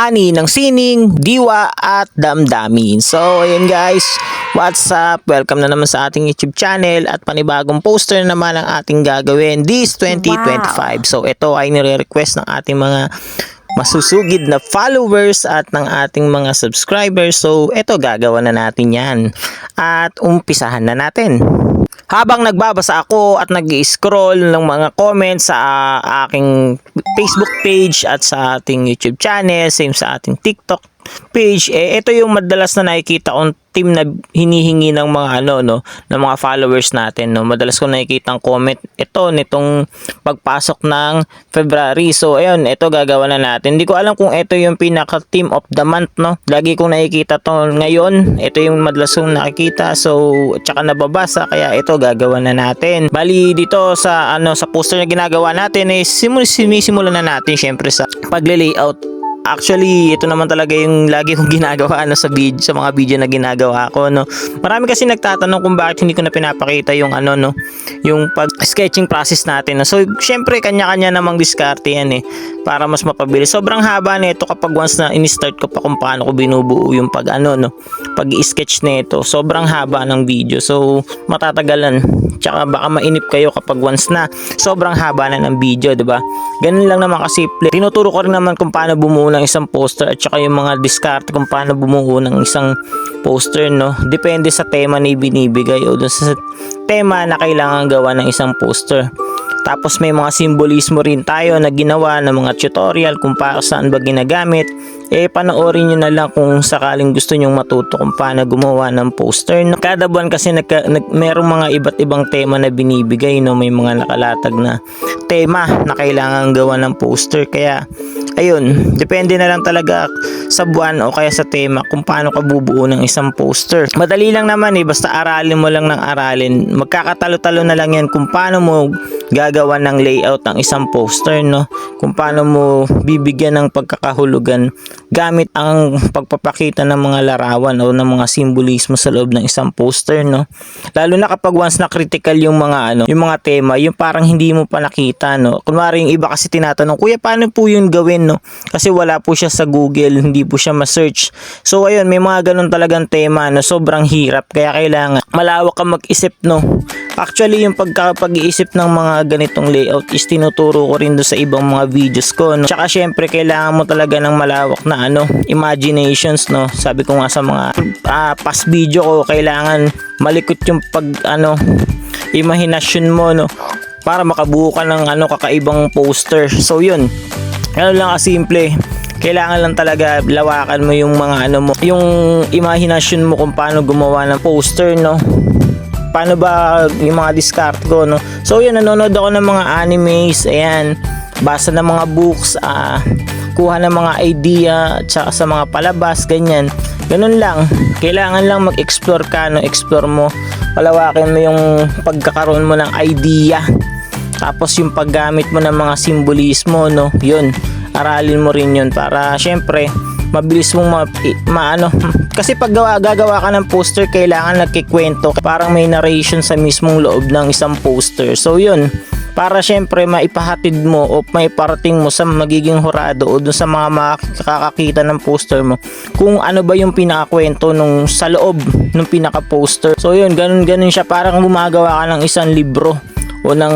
ani ng sining, diwa at damdamin. So ayun guys, what's up? Welcome na naman sa ating YouTube channel at panibagong poster naman ang ating gagawin this 2025. Wow. So ito ay nire-request ng ating mga masusugid na followers at ng ating mga subscribers. So ito, gagawa na natin yan at umpisahan na natin. Habang nagbabasa ako at nag-scroll ng mga comments sa aking Facebook page at sa ating YouTube channel, same sa ating TikTok page, ito yung madalas na nakikita kong team na hinihingi ng mga ng mga followers natin, no. Madalas ko nakikita ang comment ito nitong pagpasok ng February. So ayun, ito gagawa na natin. Hindi ko alam kung ito yung pinaka team of the month, no. Lagi kong nakikita to ngayon. Ito yung madalas kong nakikita. So tsaka nababasa, kaya ito gagawa na natin. Bali dito sa sa poster na ginagawa natin sinisimulan na natin syempre sa pagle-layout. Actually, ito naman talaga yung lagi kong ginagawa sa mga video na ginagawa ko, no. Marami kasi nagtatanong kung bakit hindi ko na pinapakita yung yung pag-sketching process natin. No? So, syempre kanya-kanya namang diskarte yan para mas mapabilis. Sobrang haba nito kapag once na in-start ko pa kung paano ko binubuo yung pag-i-sketch nito. Sobrang haba ng video. So, matatagalan. Tsaka baka mainip kayo kapag once na sobrang haba na ng video, 'di ba? Ganun lang naman kasimple. Tinuturo ko rin naman kung paano bumuo ng isang poster at saka yung mga diskarte kung paano bumuo ng isang poster, no. Depende sa tema na ibinibigay o dun sa tema na kailangan gawa ng isang poster. Tapos may mga simbolismo rin tayo na ginawa ng mga tutorial kung saan ba ginagamit. Panoorin nyo na lang kung sakaling gusto nyong matuto kung paano gumawa ng poster. Kada buwan kasi merong mga iba't ibang tema na binibigay, no. May mga nakalatag na tema na kailangan gawa ng poster. Kaya ayun, depende na lang talaga sa buwan o kaya sa tema kung paano ka bubuo ng isang poster. Madali lang naman basta aralin mo lang ng aralin. Magkakatalo-talo na lang yan kung paano mo gagawa ng layout ng isang poster, no. Kung paano mo bibigyan ng pagkakahulugan gamit ang pagpapakita ng mga larawan o ng mga simbolismo sa loob ng isang poster, no. Lalo na kapag once na critical yung mga yung mga tema, yung parang hindi mo pa nakita, no. Kunwari yung iba kasi tinatanong, "Kuya, paano po yun gawin?" no? Kasi wala po siya sa Google, hindi po siya ma-search. So ayun, may mga ganun talagang tema na sobrang hirap, kaya kailangan malawak ka mag-isip, no. Actually, yung pag-iisip ng mga ganitong layout is tinuturo ko rin do sa ibang mga videos ko, no. Tsaka syempre kailangan mo talaga ng malawak na imaginations, no. Sabi ko nga sa mga past video ko, kailangan malikot yung imahinasyon mo, no, para makabuo ka ng kakaibang poster. So yun, lang kasimple. Kailangan lang talaga lawakan mo yung mga yung imahinasyon mo kung paano gumawa ng poster, no. Paano ba yung mga discard ko, no. So yun, nanonood ako ng mga animes, ayan, basa ng mga books, kuha ng mga idea at saka sa mga palabas, ganyan. Ganun lang. Kailangan lang mag-explore ka, no. Explore mo, palawakin mo yung pagkakaroon mo ng idea. Tapos yung paggamit mo ng mga simbolismo, no. Yun, aralin mo rin yun para syempre mabilis mong kasi pag gagawa ka ng poster, kailangan nagkikwento, parang may narration sa mismong loob ng isang poster. So yun, para syempre maipahatid mo o maiparating mo sa magiging hurado o dun sa mga makakakita ng poster mo kung ano ba yung pinakakwento nung sa loob ng pinaka-poster. So yun, ganun siya, parang gumagawa ka ng isang libro o ng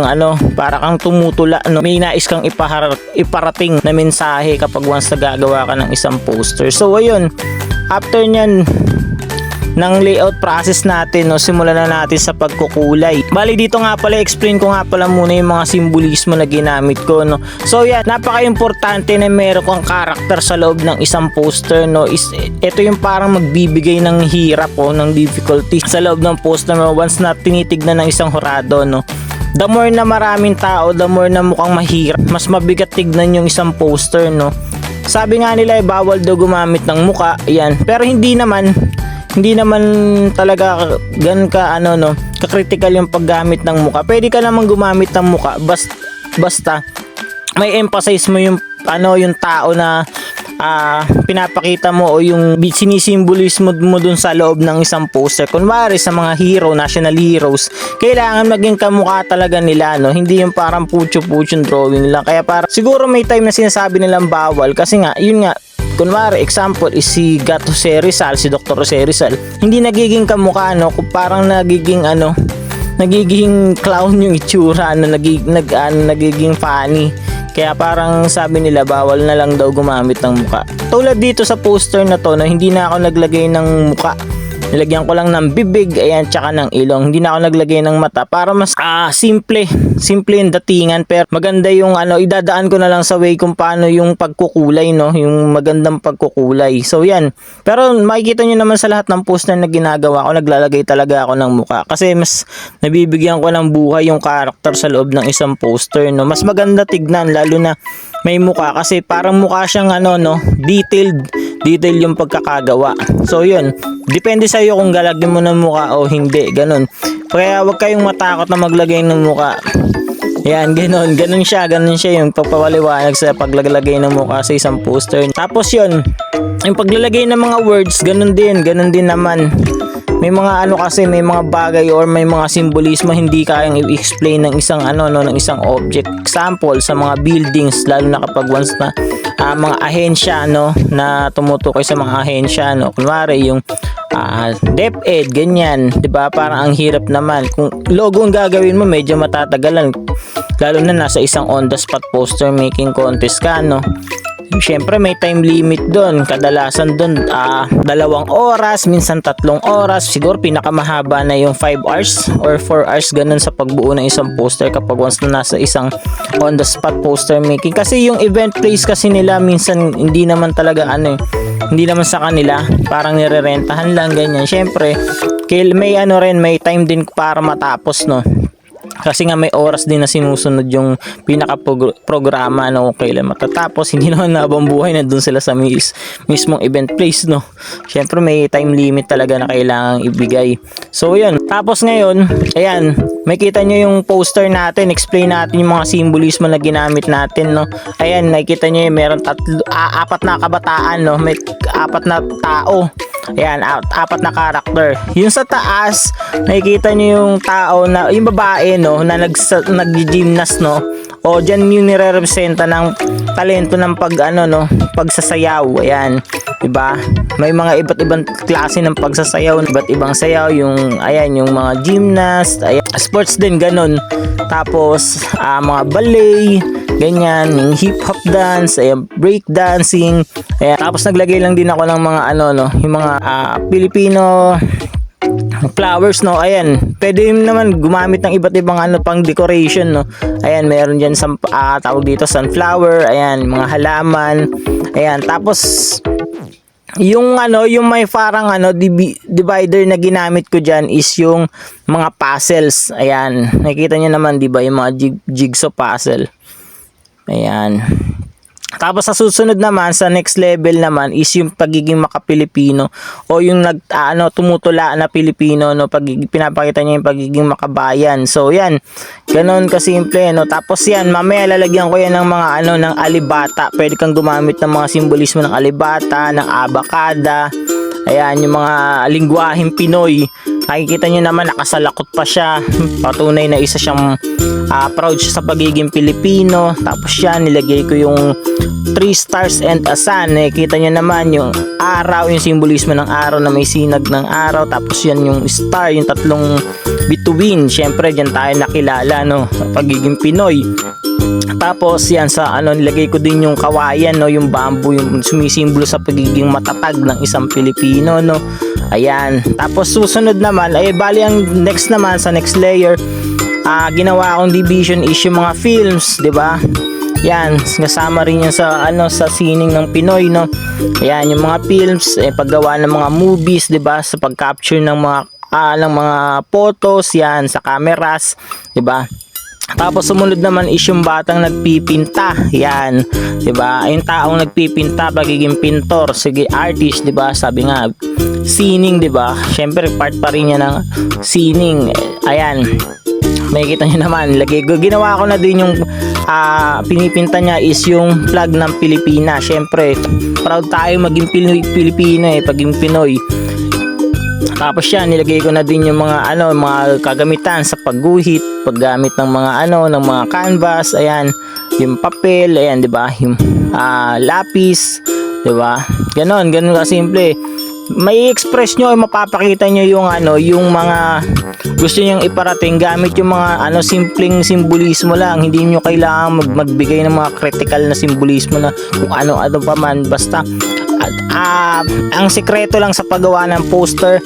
para kang tumutula, no. May nais kang iparating na mensahe kapag once nagagawa ka ng isang poster. So ayun, after nyan ng layout process natin, no, simulan na natin sa pagkukulay. Bali dito nga pala, explain ko nga pala muna yung mga simbolismo na ginamit ko, no. So yan, napaka-importante na meron kang character sa loob ng isang poster, no. Ito yung parang magbibigay ng hirap o ng difficulty sa loob ng poster mo once na tinitignan ng isang hurado, no. The more na maraming tao, the more na mukhang mahirap, mas mabigat tignan yung isang poster, no. Sabi nga nila bawal daw gumamit ng muka, yan. Pero hindi naman talaga ganun ka ka-critical yung paggamit ng muka. Pwede ka naman gumamit ng muka basta may emphasize mo yung yung tao na pinapakita mo o yung sinisymbolismo mo dun sa loob ng isang poster. Kunwari sa mga national heroes, kailangan maging kamukha talaga nila, no? Hindi yung parang pucho-puchong drawing lang. Kaya siguro may time na sinasabi nilang bawal kasi nga, yun nga, kunwari example is si Jose Rizal, si Dr. Jose Rizal, hindi nagiging kamukha, no? Kung parang nagiging nagiging clown yung itsura, nagiging funny. Kaya parang sabi nila bawal na lang daw gumamit ng muka. Tulad dito sa poster na to, na hindi na ako naglagay ng muka. Nilagyan ko lang ng bibig, ayan, tsaka ng ilong. Hindi na ako naglagay ng mata para mas simple yung datingan, pero maganda yung idadaan ko na lang sa way kung paano yung pagkukulay, no, yung magandang pagkukulay. So yan. Pero makikita nyo naman sa lahat ng poster na ginagawa ko, naglalagay talaga ako ng muka kasi mas nabibigyan ko ng buhay yung character sa loob ng isang poster, no. Mas maganda tignan lalo na may muka kasi parang mukha siyang detail yung pagkakagawa. So yun, depende sa iyo kung galagyan mo ng muka o hindi, ganun. Kaya wag kayong matakot na maglagay ng muka. Yan, ganun siya yung pagpapaliwanag sa paglalagay ng muka sa isang poster. Tapos yun, yung paglalagay ng mga words, ganun din naman. May mga kasi may mga bagay or may mga simbolismo hindi kayang i-explain ng isang ng isang object. Example sa mga buildings, lalo na kapag once na mga ahensya na tumutukoy sa mga ahensya, kunwari yung DepEd, ganyan, 'di ba? Parang ang hirap naman. Kung logo ang gagawin mo, medyo matatagalan. Lalo na nasa isang on the spot poster making contest ka, Siyempre may time limit doon. Kadalasan doon 2 oras, minsan 3 oras. Siguro pinakamahaba na yung 5 hours or 4 hours ganun sa pagbuo ng isang poster kapag once na nasa isang on the spot poster making. Kasi yung event place kasi nila minsan hindi naman talaga hindi naman sa kanila, parang nirerentahan lang ganyan. Siyempre may may time din para matapos, kasi nga may oras din na sinusunod yung pinaka-programa kailan matatapos. Hindi naman nabang buhay na dun sila sa mismong event place, Syempre may time limit talaga na kailangang ibigay. So yun, tapos ngayon, ayan, makita nyo yung poster natin, explain natin yung mga simbolismo na ginamit natin, Ayan, nakikita nyo yung meron 4 na kabataan, may 4 na tao. Ayan, 4 na character. Yung sa taas, nakikita nyo yung tao na, yung babae, na nag-gymnast, o dyan yung nire-representa ng talento ng pagsasayaw. Ayan, diba? May mga iba't ibang klase ng pagsasayaw, iba't ibang sayaw, yung mga gymnast, ayan, sports din, ganun. Tapos, mga ballet, ganyan, yung hip-hop dance, ayan, break dancing, ayan. Tapos naglagay lang din ako ng mga yung mga Filipino flowers, ayan. Pwede naman gumamit ng iba't ibang pang decoration, Ayan, meron diyan tawag dito sunflower, ayan, mga halaman, ayan. Tapos yung may parang divider na ginamit ko diyan is yung mga puzzles. Ayan, nakikita niyo naman, 'di ba, yung mga jigsaw puzzle. Ayan. Tapos sa susunod naman, sa next level naman is yung pagiging maka-Pilipino o yung tumutula na Pilipino, pinapakita niya yung pagiging makabayan. So yan, ganoon kasimple, Tapos yan, mamaya lalagyan ko yan ng mga ng alibata. Pwede kang gumamit ng mga simbolismo ng alibata, ng abakada. Ayan, yung mga lingwaheng Pinoy. Nakikita nyo naman, nakasalakot pa siya. Patunay na isa siyang proud siya sa pagiging Pilipino. Tapos yan, nilagay ko yung 3 stars and a sun. Nakikita nyo naman yung araw, yung simbolismo ng araw na may sinag ng araw. Tapos yan yung star, yung 3 bituin. Siyempre, dyan tayo nakilala, sa pagiging Pinoy. Tapos yan sa nilagay ko din yung kawayan, yung bamboo, yung sumisimbolo sa pagiging matatag ng isang Pilipino, Ayan. Tapos susunod naman bali ang next naman sa next layer, ginawa akong division is yung mga films, 'di ba? Yan, kasama rin yan sa sa sining ng Pinoy, Ayan, yung mga films, paggawa ng mga movies, 'di ba? Sa pag-capture ng mga photos, yan sa cameras, 'di ba? Tapos sumunod naman is yung batang nagpipinta. Yan, 'di ba? Yung taong nagpipinta, pagiging pintor, sige, artist, 'di ba? Sabi nga, sining, 'di ba? Syempre part pa rin niya ng sining. Ayan. Makikita niyo naman, ginawa ko na din yung pinipinta niya is yung flag ng Pilipinas. Syempre, proud tayo maging Pilipino, paging Pinoy. Tapos yan, nilagay ko na din yung mga mga kagamitan sa pagguhit, paggamit ng mga ng mga canvas, ayan, yung papel, ayan, 'di ba? Yung lapis, 'di ba? Ganon kasimple. May express nyo, mapapakita nyo yung yung mga gusto nyo iparating gamit yung mga simpleng simbolismo lang. Hindi nyo kailangan magbigay ng mga critical na simbolismo na kung ano pa man. Basta ang sikreto lang sa paggawa ng poster,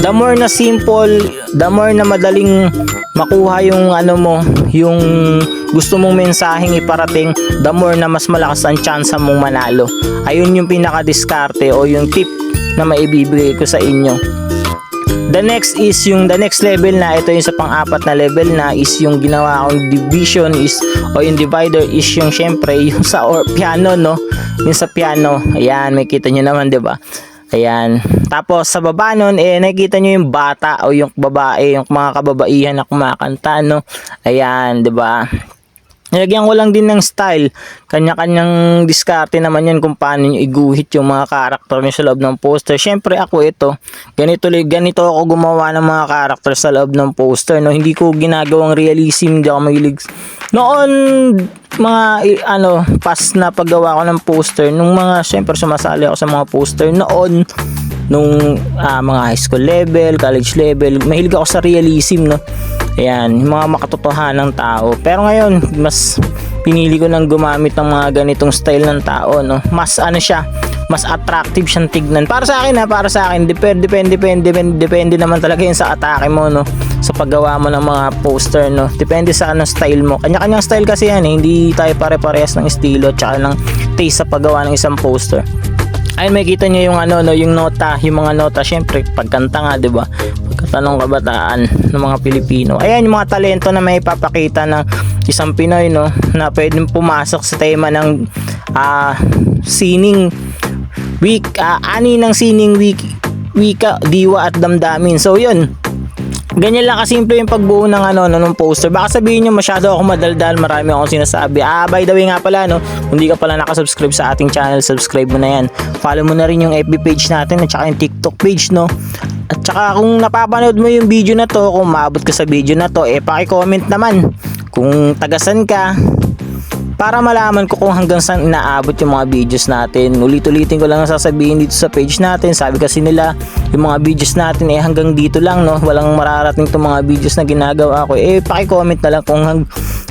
the more na simple, the more na madaling makuha yung yung gusto mong mensaheng iparating, the more na mas malakas ang chance mong manalo. Ayun yung pinaka-diskarte o yung tip na maibibigay ko sa inyo. The next level na, ito yung sa pang-apat na level na, is yung ginawa akong division o yung divider is yung syempre yung sa piano, no? Yung sa piano. Ayan, may kita nyo naman, 'di ba? Ayan. Tapos sa baba nun, nakikita nyo yung bata o yung babae, yung mga kababaihan na kumakanta, no? Ayan, 'di ba? Nilagyan ko lang din ng style. Kanya-kanyang diskarte naman yan kung paano nyo iguhit yung mga karakter nyo sa loob ng poster. Syempre ako ito, ganito ako gumawa ng mga karakter sa loob ng poster, no? Hindi ko ginagawang realism, hindi ako mahilig. Noon, mga past na paggawa ko ng poster, nung mga syempre sumasali ako sa mga poster noon, nung mga high school level, college level, mahilig ako sa realism, no? Ayan, yung mga makatotohanang tao. Pero ngayon, mas pinili ko nang gumamit ng mga ganitong style ng tao, no? Mas mas attractive siyang tignan. Para sa akin, depende naman talaga yun sa atake mo, no? Sa paggawa mo ng mga poster, no? Depende sa style mo. Kanya-kanyang style kasi yan, hindi tayo pare-parehas ng estilo at saka ng taste sa paggawa ng isang poster. Ayun, makikita niyo yung yung nota, yung mga nota, syempre pagkanta nga, 'di ba? Pagkatanong kabataan ng mga Pilipino. Ayan yung mga talento na may papakita ng isang Pinoy, no, na pwedeng pumasok sa tema ng sining week, ani ng sining week, wika, diwa at damdamin. So yun, ganyan lang kasimple yung pagbuo ng ng poster. Baka sabihin nyo masyado ako madaldal, marami akong sinasabi. By the way nga pala, no, kung di ka pala nakasubscribe sa ating channel, subscribe mo na yan. Follow mo na rin yung FB page natin at saka yung TikTok page, no. At saka kung napapanood mo yung video na to, kung maabot ka sa video na to, paki-comment naman kung tagasan ka, para malaman ko kung hanggang saan inaabot yung mga videos natin. Ulit-ulitin ko lang ang sasabihin dito sa page natin. Sabi kasi nila, yung mga videos natin hanggang dito lang, no? Walang mararating itong mga videos na ginagawa ko. Paki-comment na lang kung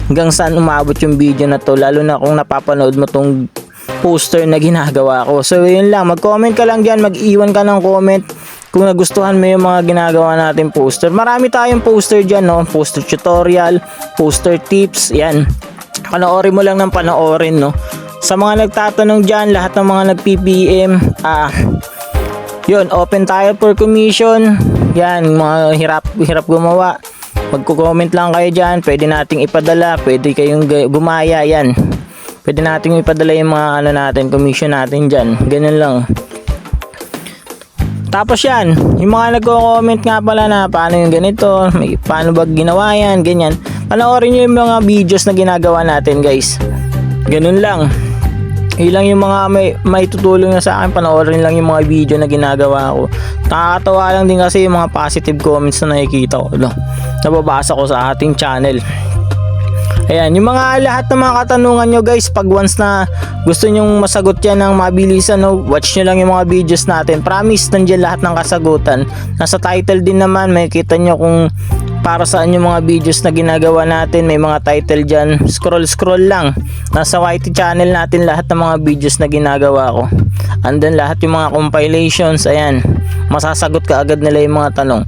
hanggang saan umabot yung video na to, lalo na kung napapanood mo tong poster na ginagawa ko. So yun lang, mag-comment ka lang dyan, mag-iwan ka ng comment kung nagustuhan mo yung mga ginagawa natin poster. Marami tayong poster dyan, no? Poster tutorial, poster tips, yan. Panoorin mo lang ng panoorin, no? Sa mga nagtatanong dyan, lahat ng mga nag-PPM, yun, open tayo for commission. Yan, mga hirap gumawa, magko-comment lang kayo dyan, pwede nating ipadala, pwede kayong gumaya, yan, pwede nating ipadala yung mga natin, commission natin dyan, ganyan lang. Tapos yan, yung mga nagko-comment nga pala na paano yung ganito, paano ba ginawa yan, ganyan, panoorin nyo yung mga videos na ginagawa natin, guys. Ganun lang. Ilang yung mga may tutulong na sa akin, panoorin lang yung mga video na ginagawa ko. Nakakatawa lang din kasi yung mga positive comments na nakikita ko, no? Nababasa ko sa ating channel. Ayan, yung mga lahat ng mga katanungan nyo, guys, pag once na gusto nyong masagot yan ng mabilisan, no, watch nyo lang yung mga videos natin. Promise, nandiyan lahat ng kasagutan. Nasa title din naman, makikita nyo kung para saan yung mga videos na ginagawa natin. May mga title dyan, scroll lang. Nasa YT channel natin lahat ng mga videos na ginagawa ko. And then lahat yung mga compilations, ayan, masasagot ka agad nila yung mga tanong.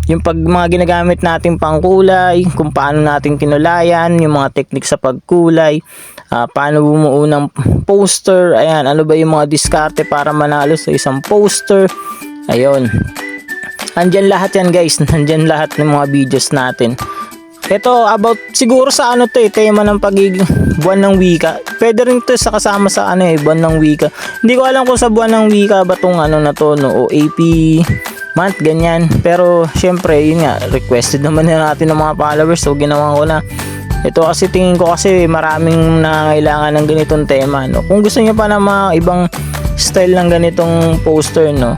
Yung mga ginagamit natin pangkulay, kung paano natin kinulayan, yung mga technique sa pagkulay, paano bumuo ng poster, ayan, ano ba yung mga diskarte para manalo sa isang poster, ayun. Andyan lahat yan, guys, nandyan lahat ng mga videos natin. Ito about siguro sa tema ng pagiging buwan ng wika. Pwede rin to sa kasama sa buwan ng wika. Hindi ko alam kung sa buwan ng wika ba tong na to, no, o AP month, ganyan. Pero syempre, yun nga, requested naman natin ng mga followers, so ginawa ko na. Ito kasi tingin ko kasi maraming nangangailangan ng ganitong tema, no. Kung gusto niyo pa ng mga ibang style ng ganitong poster, no,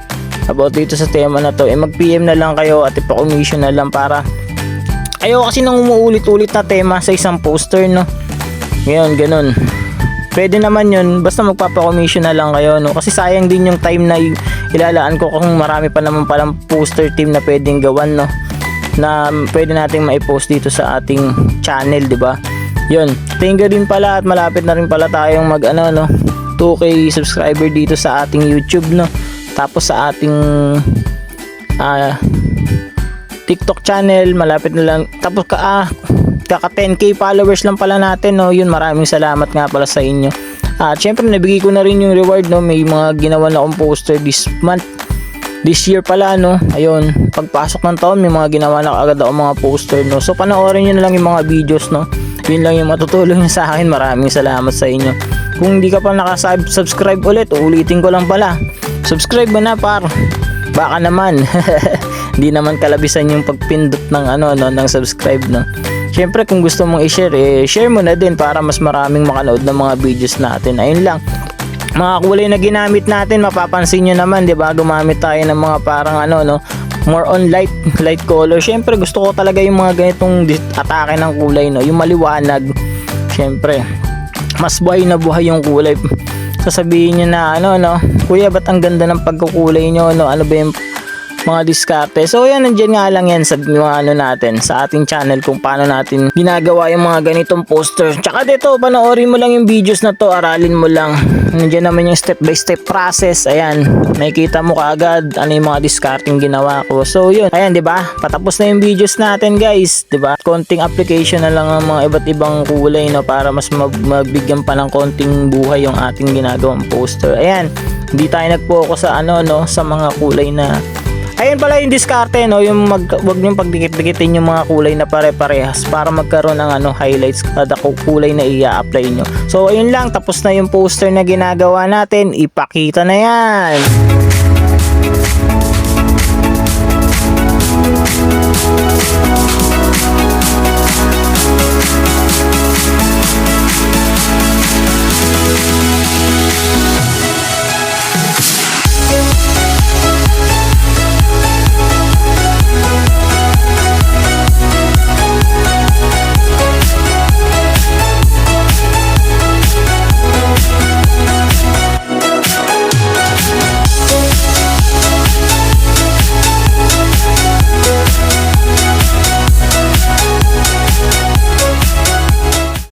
about dito sa tema na to, mag-PM na lang kayo at ipa-commission na lang, para ayaw kasi nang umuulit-ulit na tema sa isang poster, no. Ngayon, ganun. pwede naman yun, basta magpapa-commission na lang kayo, no? Kasi sayang din yung time na ilalaan ko kung marami pa naman palang poster team na pwedeng gawan, no? Na pwede nating maipost dito sa ating channel, di ba? Yun, thank you din pala at malapit na rin pala tayong mag 2K subscriber dito sa ating YouTube, no? Tapos sa ating TikTok channel, malapit na lang. Tapos kaka 10K followers lang pala natin, no? Yun, maraming salamat nga pala sa inyo. At syempre nabigay ko na rin yung reward, no? May mga ginawa na akong poster this month, this year pala, no? Ayun, pagpasok ng taon may mga ginawa na agad ako mga poster, no? So panoorin nyo na lang yung mga videos, no? Yun lang yung matutulong nyo sa akin. Maraming salamat sa inyo. Kung hindi ka pa nakasubscribe ulit, ulitin ko lang pala, subscribe mo na par, baka naman hindi naman kalabisan yung pagpindot ng ng subscribe, no? Syempre kung gusto mong i-share, share mo na din para mas maraming makanood ng mga videos natin. Ayun lang. Mga kulay na ginamit natin, mapapansin nyo naman, 'di ba? Gumamit tayo ng mga parang more on light color. Syempre gusto ko talaga yung mga ganitong atake ng kulay, no? Yung maliwanag. Syempre mas buhay na buhay yung kulay. Sasabihin nyo na kuya, ba't ang ganda ng pagkukulay nyo, no? Ano ba yung mga diskarte? So yan, nandiyan nga lang yan sa mga natin sa ating channel kung paano natin ginagawa yung mga ganitong poster. Tsaka dito, panoorin mo lang yung videos na to, aralin mo lang. Nandiyan naman yung step by step process. Ayan, nakikita mo kaagad ano yung mga discarding ginawa ko. So yun, ayan, di ba? Patapos na yung videos natin, guys, di ba? Konting application na lang ang mga iba't ibang kulay, no, para mas magbigyan pa ng konting buhay yung ating ginagawang poster. Ayan, hindi tayo nag-focus sa sa mga kulay na. Ayun pala yung diskarte, no, yung wag niyo pagdikit-dikitin yung mga kulay na pare-parehas para magkaroon ng highlights kada kulay na i-apply nyo. So ayun lang, tapos na yung poster na ginagawa natin, ipakita na yan.